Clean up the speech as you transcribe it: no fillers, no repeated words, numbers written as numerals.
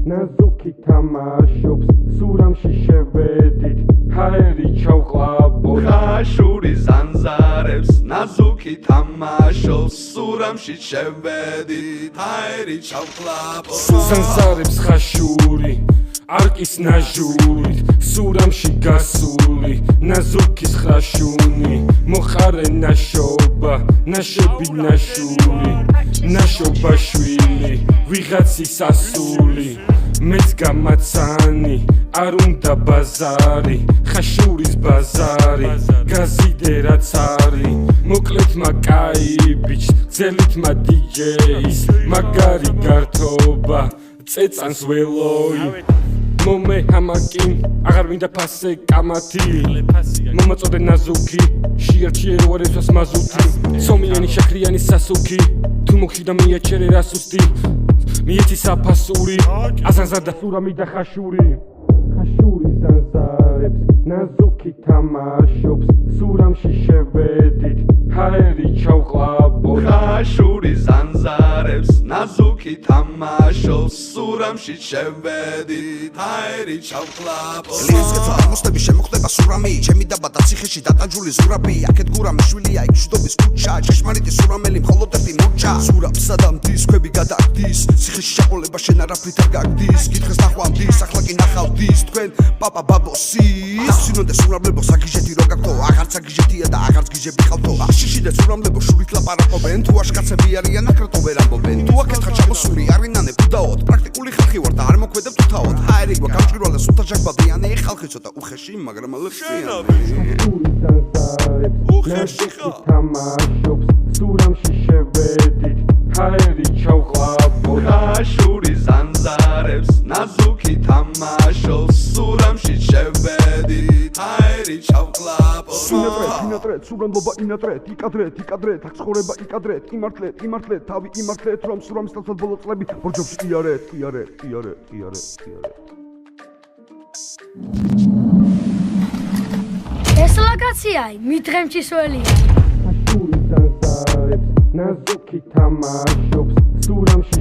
ნაზუკი თამაშობს სურამში შევედით ჰაერი ჩავყლაპოთ ხაშური ზანზარებს ნაზუკი თამაშობს სურამში შევედით ჰაერი ჩავყლაპოთ ზანზარებს ხაშური არკის ნაჟურით სურამში გასული ნაზუკის ხრაშუნი მოხარე ნაშობა ნაშები ნაშური ნაშობა შვილი ვიღაცის ასული მეც გამაცანი არ უნდა ბაზარი ხაშურის ბაზარი გაზიდე რაც არის მოკლედ მაკაი ბიჩ ძელითმა დიჯეის მაგარი გართობა წეწანს ველოი მომე ჰამაკი აღარ მინდა ფასე კამათი მომაწოდე ნაზუკი შეარჩიე როარესვას მაზუთი სომიანი შაქრიანი სასუქი თუ მოგშიდა მიაჩერე რასუსტი მიეცი საფასური აზანზარდა სურამი და ხაშური ხაშური ზანზარებს ნაზუკი თამაშობს სურამში შევედით ჰაერი ჩავყლაპოთ ხაშური ზანზარებს ნაზუკი თამაშობს სურამში შევედით ჰაერი ჩავყლაპოთ ლიესკეთა აღმოსტები შემოხდება სურამი ჩემი დაბადა ციხეში დატანჯული ზურაბი აქეთ გურამი შვილია იქ შვიდობის ქუჩა ჭეშმარიტი სურამელი მხოლოდ ერთი მურჩა სურაბს ადამდის ქვები გადაგდის ციხეში ჩაყოლება შენ არაფრით არ გაგდის კითხეს ნახვამდის ახლა კი ნახავდის თქვენ პაპა ბაბოსის სინოდე სურამლებო საგიჟეთი რო გაგთო აღარც საგიჟეთია და აღარც გიჟები ხავთო აშიში და სურამლებო შურით ლაპარაკობენ თუ აშკაცები არიან აკრატო ვერ ამბობენ თუ აქეთხა ჩამოსული არინანე ბუდაოდ პრაქტიკული ხალხი ვარ და არ მოქმედებ თუთავად ჰაერი გვა გამჭვირვალე სულთა ჯაგბადიანი ხალხი ცოტა უხეში მაგრამ ლექსიანი უხეში თამაშობს სურამში შევედით ჰაერი ჩავყლაპოთ ხაშური ზანზარებს ნაზუკი თამაშობს სურამში შევედით ჰაერი ჩავყლაპოთ ინატრეთ, სურამლობა ინატრეთ, იკადრეთ, აქ ცხოვრება იკადრეთ, იმართლეთ, თავი იმართლეთ, რომ სურამის თავს ბოლო წლები ბორჯომში იარეთ. ეს ლოკაციაა მიდღემჩისველია ხაშური ზანზარებს ნაზუკი თამაშობს სურამში